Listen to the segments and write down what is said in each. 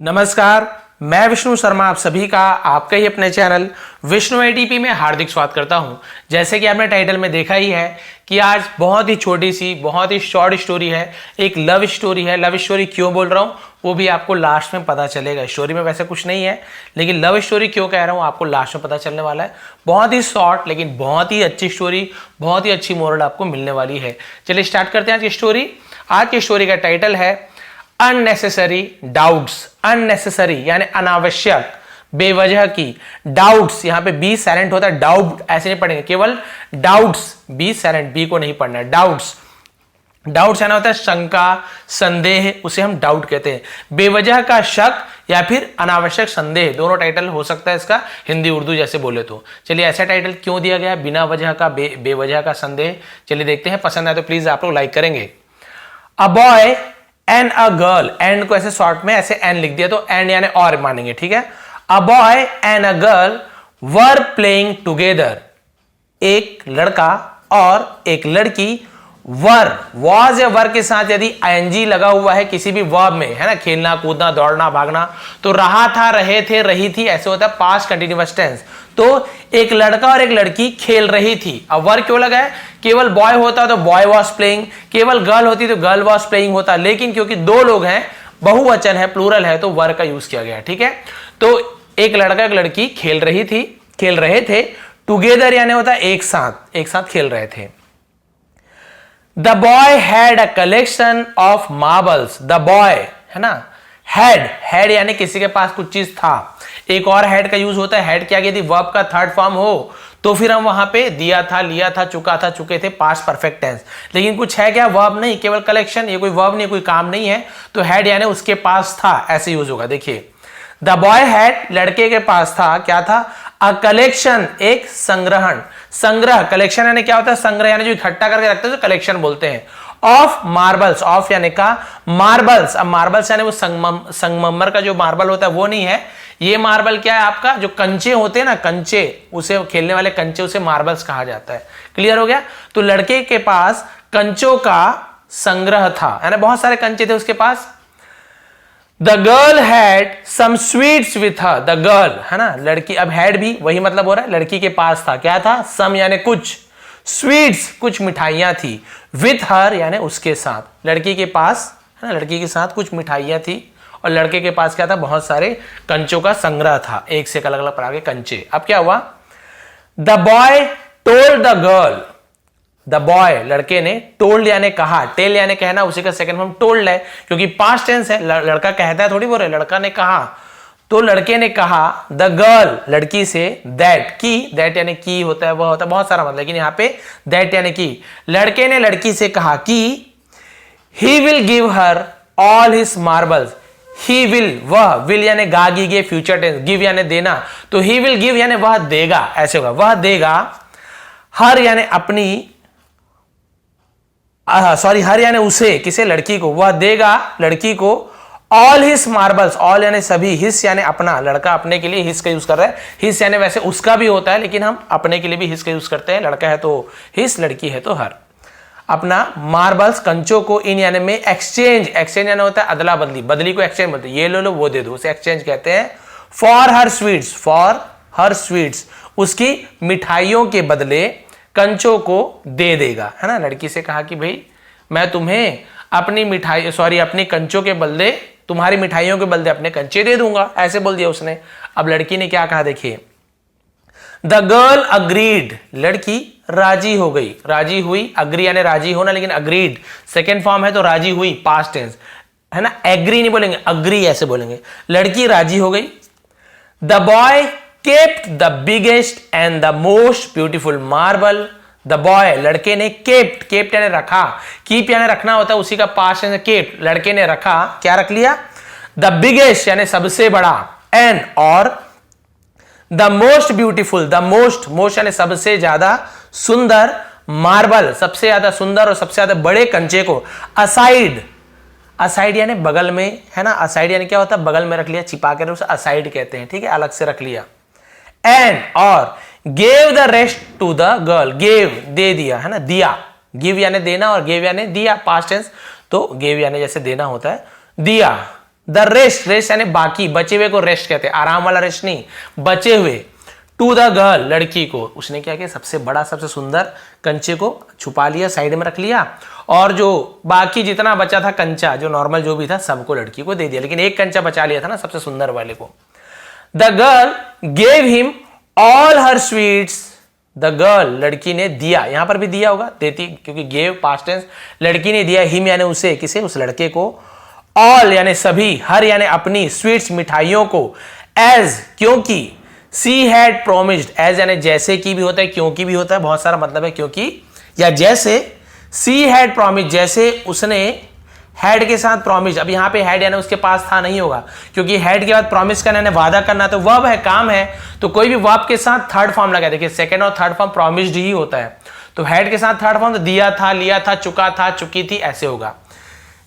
नमस्कार, मैं विष्णु शर्मा आप सभी का आपके ही अपने चैनल विष्णु एटीपी में हार्दिक स्वागत करता हूं। जैसे कि आपने टाइटल में देखा ही है कि आज बहुत ही छोटी सी बहुत ही शॉर्ट स्टोरी है, एक लव स्टोरी है। लव स्टोरी क्यों बोल रहा हूं वो भी आपको लास्ट में पता चलेगा। स्टोरी में वैसे कुछ नहीं है, लेकिन लव स्टोरी क्यों कह रहा हूं आपको लास्ट में पता चलने वाला है। बहुत ही शॉर्ट लेकिन बहुत ही अच्छी स्टोरी, बहुत ही अच्छी मोरल आपको मिलने वाली है। चलिए स्टार्ट करते हैं आज की स्टोरी। आज की स्टोरी का टाइटल है अननेसेसरी डाउट्स। अननेसेसरी यानी अनावश्यक, बेवजह की। डाउट्स, यहां पे बी साइलेंट होता है, डाउट ऐसे नहीं पढ़ेंगे, केवल डाउट्स, बी साइलेंट, बी को नहीं पढ़ना है। डाउट्स, डाउट्स यानी होता है शंका, संदेह, उसे हम डाउट कहते हैं। बेवजह का शक या फिर अनावश्यक संदेह, दोनों टाइटल हो सकता है इसका हिंदी उर्दू जैसे बोले तो। चलिए ऐसा टाइटल क्यों दिया गया, बिना वजह का, बेवजह का संदेह। चलिए देखते हैं, पसंद आए तो प्लीज आप लोग लाइक करेंगे। A boy and a girl, and को ऐसे शॉर्ट में ऐसे एंड लिख दिया तो एंड यानी और मानेंगे, ठीक है। A boy and a girl were playing together, एक लड़का और एक लड़की वर, वॉज या वर के साथ यदि आईएनजी लगा हुआ है किसी भी वर्ब में, है ना, खेलना कूदना दौड़ना भागना, तो रहा था, रहे थे, रही थी, ऐसे होता है पास्ट कंटिन्यूअस टेंस। तो एक लड़का और एक लड़की खेल रही थी। अब वर क्यों लगा है, केवल बॉय होता तो बॉय वॉज प्लेइंग, केवल गर्ल होती तो गर्ल वॉज प्लेइंग होता, लेकिन क्योंकि दो लोग हैं, बहुवचन है, प्लूरल है, तो वर का यूज किया गया, ठीक है। तो एक लड़का एक लड़की खेल रही थी, खेल रहे थे, टुगेदर यानी होता है एक साथ, एक साथ खेल रहे थे। The boy had a collection of marbles, the boy, है ना, हैड, हैड यानी किसी के पास कुछ चीज था। एक और हैड का यूज होता है, हैड क्या, यदि वर्ब का थर्ड फॉर्म हो तो फिर हम वहां पे दिया था, लिया था, चुका था, चुके थे, पास्ट परफेक्ट टेंस। लेकिन कुछ है क्या, वर्ब नहीं, केवल कलेक्शन, ये कोई वर्ब नहीं, कोई काम नहीं है, तो हैड यानी उसके पास था, ऐसे यूज होगा। देखिए, द बॉय हैड, लड़के के पास था, क्या था, अ कलेक्शन, एक संग्रहण, संग्रह, कलेक्शन यानी क्या होता है, संग्रह यानी जो इकट्ठा करके रखते हैं तो कलेक्शन बोलते हैं। ऑफ मार्बल्स, ऑफ यानी का, मार्बल्स, अब मार्बल्स यानी वो संगमरमर का जो मार्बल होता है वो नहीं है, ये मार्बल क्या है आपका, जो कंचे होते हैं ना, कंचे, उसे खेलने वाले कंचे, उसे मार्बल्स कहा जाता है। क्लियर हो गया। तो लड़के के पास कंचों का संग्रह था, यानी बहुत सारे कंचे थे उसके पास। The girl had some sweets with her, the girl, है ना, लड़की, अब हैड भी वही मतलब हो रहा है, लड़की के पास था, क्या था, सम यानी कुछ, स्वीट्स कुछ मिठाइयां थी, विथ हर यानी उसके साथ, लड़की के पास, है ना, लड़की के साथ कुछ मिठाइयां थी, और लड़के के पास क्या था, बहुत सारे कंचों का संग्रह था, एक से अलग अलग प्रकार के कंचे। अब क्या हुआ, the boy told the girl, the boy, लड़के ने, टोल्ड यानी कहा, टेल यानी कहना, उसी का सेकंड फॉर्म टोल्ड है, क्योंकि पास्ट टेंस है, लड़का कहता है थोड़ी बोल रहे, लड़का ने कहा, तो लड़के ने कहा द गर्ल, लड़की से, दैट, की, दैट यानी की होता है, वह होता है, बहुत सारा मतलब, लेकिन यहां पे दैट यानी की, लड़के ने लड़की से कहा कि he will give her all his marbles, he will, वह, विल यानी गा गी गे फ्यूचर टेंस, गिव यानी देना, तो ही विल गिव यानी वह देगा, ऐसे होगा, वह देगा, हर यानी अपनी, सॉरी, हर यानी उसे, किसे, लड़की को, वह देगा लड़की को ऑल हिज मार्बल्स, ऑल यानी सभी, हिस यानी अपना, लड़का अपने के लिए हिस का यूज कर रहा है, हिस यानी वैसे उसका भी होता है, लेकिन हम अपने के लिए भी हिस का यूज करते हैं, लड़का है तो हिस, लड़की है तो हर, अपना मार्बल्स, कंचों को, इन यानी में एक्सचेंज, एक्सचेंज यानी होता है अदला बदली, बदली को एक्सचेंज बोलते हैं, ये लो लो वो दे दो, उसे एक्सचेंज कहते हैं। For her sweets, for her sweets, उसकी मिठाइयों के बदले कंचों को दे देगा, है ना, लड़की से कहा कि भाई मैं तुम्हें अपनी मिठाई, सॉरी, अपनी कंचों के बदले, तुम्हारी मिठाइयों के बदले अपने कंचे दे दूंगा, ऐसे बोल दिया उसने। अब लड़की ने क्या कहा, देखिए, द गर्ल अग्रीड, लड़की राजी हो गई, राजी हुई, अग्री यानी राजी होना, लेकिन अग्रीड सेकेंड फॉर्म है तो राजी हुई, पास्ट टेंस, है ना, एग्री नहीं बोलेंगे, अग्री ऐसे बोलेंगे, लड़की राजी हो गई। The boy kept the biggest and the most beautiful marble, the boy, लड़के ने, केप्ट, केप्ट यानी रखा, कीप यानी रखना होता है, उसी का पास्ट टेंस केप्ट, लड़के ने रखा, क्या रख लिया, द बिगेस्ट यानी सबसे बड़ा, एंड और, the most beautiful, the most, most यानी सबसे ज्यादा सुंदर, मार्बल, सबसे ज्यादा सुंदर और सबसे ज्यादा बड़े कंचे को, असाइड, असाइड यानी बगल में, है ना, असाइड यानी क्या होता है, बगल में रख लिया, छिपा कर, उसे असाइड कहते हैं, ठीक है, अलग से रख लिया। एंड और, gave the rest to the girl, gave दे दिया, है ना, दिया, गिव यानी देना और गेव यानी दिया, पास्ट टेंस, तो गेव यानी जैसे देना होता है, दिया, द रेस्ट, रेस्ट यानी बाकी, बचे हुए को रेस्ट कहते हैं, आराम वाला रेस्ट नहीं, बचे हुए, टू द गर्ल, लड़की को। उसने क्या किया, सबसे बड़ा सबसे सुंदर कंचे को छुपा लिया, साइड में रख लिया, और जो बाकी जितना बचा था कंचा, जो नॉर्मल जो भी था, सबको लड़की को दे दिया, लेकिन एक कंचा बचा लिया था ना सबसे सुंदर वाले को। The girl gave him all her sweets, the girl, लड़की ने दिया, यहां पर भी दिया होगा, देती, क्योंकि गेव पास्ट टेंस, लड़की ने दिया, हिम यानी उसे, किसे, उस लड़के को, ऑल यानी सभी, हर यानी अपनी, स्वीट्स मिठाइयों को, एज क्योंकि, सी हैड प्रोमिस्ड, एज यानी जैसे की भी होता है, क्योंकि भी होता है, बहुत सारा मतलब है क्योंकि या जैसे, सी हैड प्रोमिस्ड, जैसे उसने हैड के साथ प्रॉमिस, अब यहां पे हैड यानी उसके पास था नहीं होगा, क्योंकि हैड के बाद प्रॉमिस करना यानी वादा करना, तो वर्ब है, काम है, तो कोई भी वर्ब के साथ थर्ड फॉर्म लगा, देखिए सेकंड और थर्ड फॉर्म प्रॉमिस्ड ही होता है, तो हैड के साथ थर्ड फॉर्म तो दिया था, लिया था, चुका था, चुकी थी, ऐसे होगा।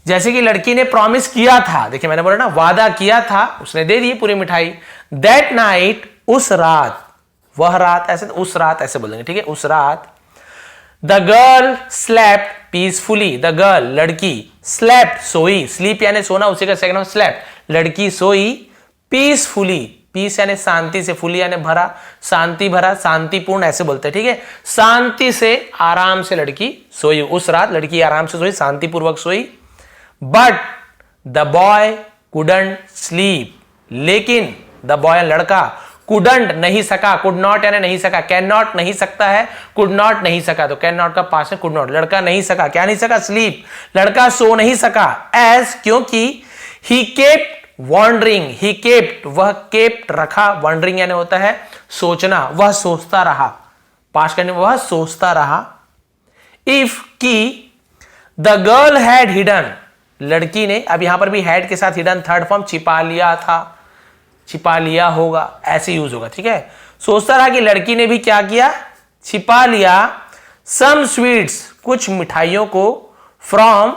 जैसे कि लड़की ने प्रॉमिस किया था, देखिए मैंने बोला ना, वादा किया था, उसने दे दी पूरी मिठाई। दैट नाइट, उस रात, वह रात, ऐसे उस रात ऐसे बोलेंगे, ठीक है, उस रात। The girl slept peacefully, the girl, लड़की, स्लेप्ट सोई, स्लीप यानी सोना, उसी का सेकंड स्लेप्ट, लड़की सोई, पीसफुली, पीस यानी शांति से, फुली यानी भरा, शांति भरा, शांतिपूर्ण ऐसे बोलते हैं, ठीक है, शांति से, आराम से लड़की सोई, उस रात लड़की आराम से सोई, शांतिपूर्वक सोई। But the boy couldn't sleep, लेकिन द बॉय लड़का, कुडंट नहीं सका, कुड नॉट यानी नहीं सका, कैन नॉट नहीं सकता है, कुड नॉट नहीं सका, तो कैन नॉट का पास है कुड नॉट, लड़का नहीं सका, क्या नहीं सका, स्लीप, लड़का सो नहीं सका, एज क्योंकि, he kept wandering, he kept वह केप्ट रखा, वॉन्डरिंग यानी होता है सोचना, वह सोचता रहा, पास करने वह सोचता रहा। इफ की द गर्ल हैड हिडन, लड़की ने, अब यहां पर भी हैड के साथ हिडन थर्ड फॉर्म, छिपा लिया था, छिपा लिया होगा, ऐसे यूज होगा, ठीक है, सोचता रहा कि लड़की ने भी क्या किया, छिपा लिया, सम स्वीट्स, कुछ मिठाइयों को, फ्रॉम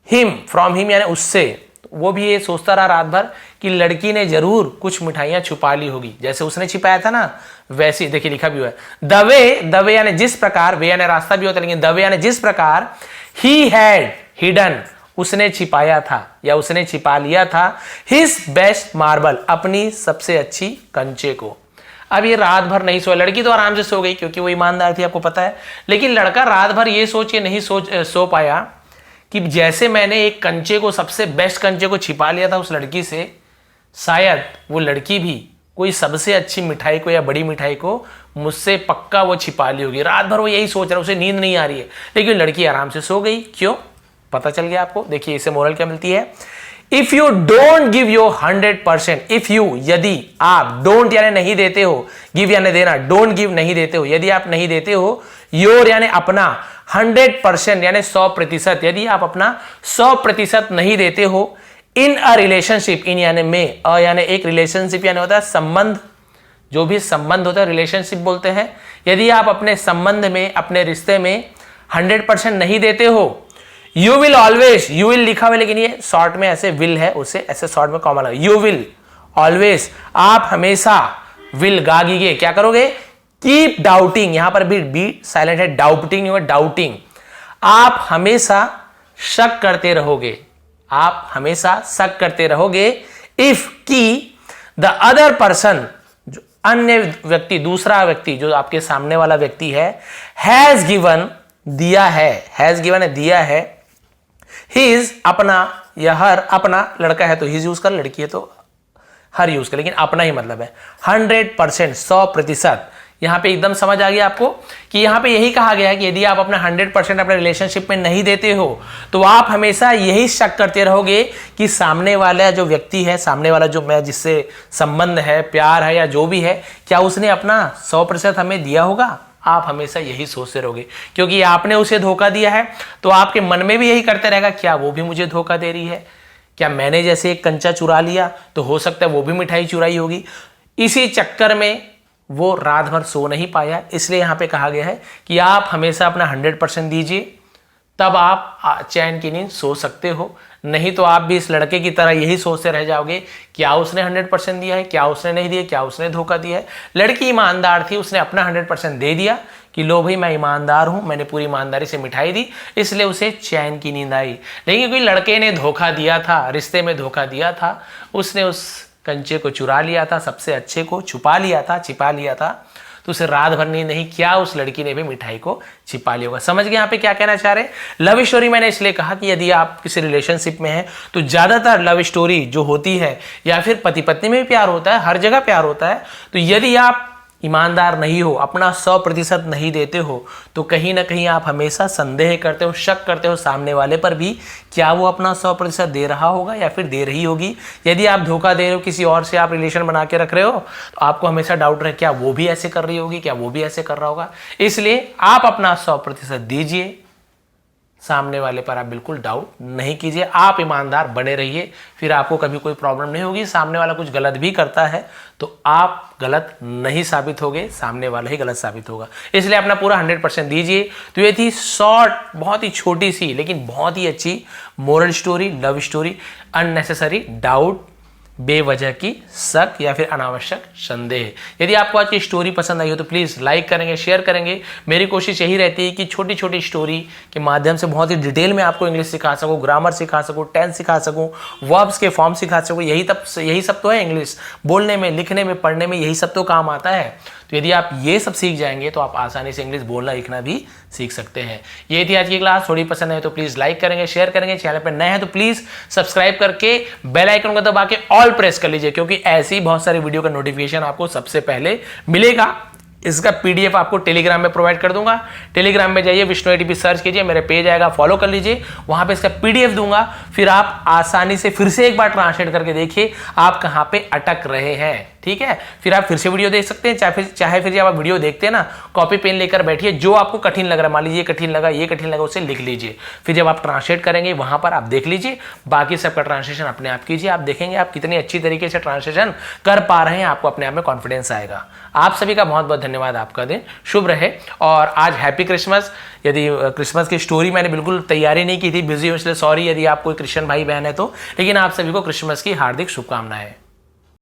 हिम यानी उससे, वो भी ये सोचता रहा रात भर कि लड़की ने जरूर कुछ मिठाइयां छुपा ली होगी, जैसे उसने छिपाया था ना, वैसे ही देखिए लिखा भी हुआ है, द वे यानी जिस प्रकार, वे यानी रास्ता भी होता है, लेकिन द वे यानी जिस प्रकार, ही हैड हिडन, उसने छिपाया था या उसने छिपा लिया था, हिज बेस्ट मार्बल, अपनी सबसे अच्छी कंचे को। अब ये रात भर नहीं सोया, लड़की तो आराम से सो गई क्योंकि वो ईमानदार थी, आपको पता है, लेकिन लड़का रात भर ये सोच के नहीं सो पाया कि जैसे मैंने एक कंचे को, सबसे बेस्ट कंचे को छिपा लिया था उस लड़की से, शायद वो लड़की भी कोई सबसे अच्छी मिठाई को या बड़ी मिठाई को मुझसे पक्का वो छिपा ली होगी। रात भर वो यही सोच रहा है, उसे नींद नहीं आ रही है, लेकिन लड़की आराम से सो गई। क्यों, पता चल गया आपको। देखिए इससे मोरल क्या मिलती है, if you don't give your 100%, if you यदि आप, डोंट यानी नहीं देते हो, गिव यानी देना, डोंट गिव नहीं देते हो, यदि आप नहीं देते हो, योर यानी अपना, 100% यानी 100%, यदि आप अपना 100% नहीं देते हो, इन अ रिलेशनशिप, इन यानी में, अ यानी एक, रिलेशनशिप यानी होता है संबंध, जो भी संबंध होता है रिलेशनशिप बोलते हैं, यदि आप अपने संबंध में, अपने रिश्ते में 100% नहीं देते हो, you will always, you will लिखा हुआ लेकिन ये शॉर्ट में ऐसे विल है, उसे ऐसे शॉर्ट में कॉमन लगा, यू विल ऑलवेज, आप हमेशा, विल गागीगे, क्या करोगे, कीप डाउटिंग, यहां पर भी बी साइलेंट है, डाउटिंग होगा, डाउटिंग, आप हमेशा शक करते रहोगे, आप हमेशा शक करते रहोगे, इफ की द अदर पर्सन, जो अन्य व्यक्ति, दूसरा व्यक्ति जो आपके सामने वाला व्यक्ति है, हैज गिवन, दिया है, हैज गिवन है दिया है, हिज अपना या हर, अपना लड़का है तो हिज यूज कर, लड़की है तो हर यूज कर, लेकिन अपना ही मतलब है, 100%, 100%। यहां पे एकदम समझ आ गया आपको कि यहां पे यही कहा गया है कि यदि आप अपना 100% अपने रिलेशनशिप में नहीं देते हो, तो आप हमेशा यही शक करते रहोगे कि सामने वाला जो व्यक्ति है, सामने वाला जो मैं जिससे संबंध है, प्यार है या जो भी है, क्या उसने अपना 100% हमें दिया होगा। आप हमेशा यही सोचते रहोगे क्योंकि आपने उसे धोखा दिया है, तो आपके मन में भी यही करते रहेगा, क्या वो भी मुझे धोखा दे रही है, क्या मैंने जैसे एक कंचा चुरा लिया तो हो सकता है वो भी मिठाई चुराई होगी। इसी चक्कर में वो रात भर सो नहीं पाया, इसलिए यहां पे कहा गया है कि आप हमेशा अपना 100% दीजिए, तब आप चैन की नींद सो सकते हो, नहीं तो आप भी इस लड़के की तरह यही सोचते रह जाओगे, क्या उसने 100% दिया है, क्या उसने नहीं दिया, क्या उसने धोखा दिया है। लड़की ईमानदार थी, उसने अपना 100% दे दिया कि लो भाई मैं ईमानदार हूं, मैंने पूरी ईमानदारी से मिठाई दी, इसलिए उसे चैन की नींद आई। लेकिन कोई लड़के ने धोखा दिया था, रिश्ते में धोखा दिया था, उसने उस कंचे को चुरा लिया था, सबसे अच्छे को छुपा लिया था, छिपा लिया था, तो उसे रात भर नींद नहीं, क्या उस लड़की ने भी मिठाई को छिपा लिया होगा। समझ गए यहाँ पे क्या कहना चाह रहे हैं। लव स्टोरी मैंने इसलिए कहा कि यदि आप किसी रिलेशनशिप में हैं तो ज्यादातर लव स्टोरी जो होती है, या फिर पति पत्नी में भी प्यार होता है, हर जगह प्यार होता है, तो यदि आप ईमानदार नहीं हो, अपना 100% नहीं देते हो, तो कहीं ना कहीं आप हमेशा संदेह करते हो, शक करते हो सामने वाले पर भी, क्या वो अपना 100% दे रहा होगा या फिर दे रही होगी। यदि आप धोखा दे रहे हो, किसी और से आप रिलेशन बना के रख रहे हो, तो आपको हमेशा डाउट रहे क्या वो भी ऐसे कर रही होगी, क्या वो भी ऐसे कर रहा होगा। इसलिए आप अपना 100% दीजिए, सामने वाले पर आप बिल्कुल डाउट नहीं कीजिए, आप ईमानदार बने रहिए, फिर आपको कभी कोई प्रॉब्लम नहीं होगी। सामने वाला कुछ गलत भी करता है तो आप गलत नहीं साबित होगे, सामने वाला ही गलत साबित होगा। इसलिए अपना पूरा 100% दीजिए। तो ये थी शॉर्ट, बहुत ही छोटी सी लेकिन बहुत ही अच्छी moral story, love story, unnecessary doubt, बेवजह की शक या फिर अनावश्यक संदेह। यदि आपको आज की स्टोरी पसंद आई हो तो प्लीज़ लाइक करेंगे, शेयर करेंगे। मेरी कोशिश यही रहती है कि छोटी छोटी स्टोरी के माध्यम से बहुत ही डिटेल में आपको इंग्लिश सिखा सकूं, ग्रामर सिखा सकूं, टेंस सिखा सकूं, वर्ब्स के फॉर्म सिखा सकूं। यही सब तो है इंग्लिश बोलने में, लिखने में, पढ़ने में, यही सब तो काम आता है। तो यदि आप ये सब सीख जाएंगे तो आप आसानी से इंग्लिश बोलना लिखना भी सीख सकते हैं। ये थी आज की क्लास। थोड़ी पसंद है तो प्लीज लाइक करेंगे, शेयर करेंगे। चैनल पर नए हैं तो प्लीज सब्सक्राइब करके बेल आइकन को दबा के ऑल प्रेस कर लीजिए, क्योंकि ऐसी बहुत सारी वीडियो का नोटिफिकेशन आपको सबसे पहले मिलेगा। इसका पीडीएफ आपको टेलीग्राम में प्रोवाइड कर दूंगा। टेलीग्राम में जाइए, विष्णु एडीपी सर्च कीजिए, मेरे पेज आएगा, फॉलो कर लीजिए। वहां पे इसका पीडीएफ दूंगा, फिर आप आसानी से फिर से एक बार ट्रांसलेट करके देखिए आप कहां पे अटक रहे हैं। ठीक है, फिर आप फिर से वीडियो देख सकते हैं। चाहे फिर जब आप वीडियो देखते हैं ना, कॉपी पेन लेकर बैठिए, जो आपको कठिन लग रहा है, मान लीजिए कठिन लगा, ये कठिन लगा, उसे लिख लीजिए। फिर जब आप ट्रांसलेट करेंगे वहां पर आप देख लीजिए, बाकी सबका ट्रांसलेशन अपने आप कीजिए। आप देखेंगे आप कितनी अच्छी तरीके से ट्रांसलेशन कर पा रहे हैं, आपको अपने आप में कॉन्फिडेंस आएगा। आप सभी का बहुत बहुत धन्यवाद। आपका दिन शुभ रहे और आज हैप्पी क्रिसमस। यदि क्रिसमस की स्टोरी मैंने बिल्कुल तैयारी नहीं की थी, बिजी हूं, इसलिए सॉरी यदि आप कोई क्रिश्चियन भाई बहन है तो, लेकिन आप सभी को क्रिसमस की हार्दिक शुभकामनाएं।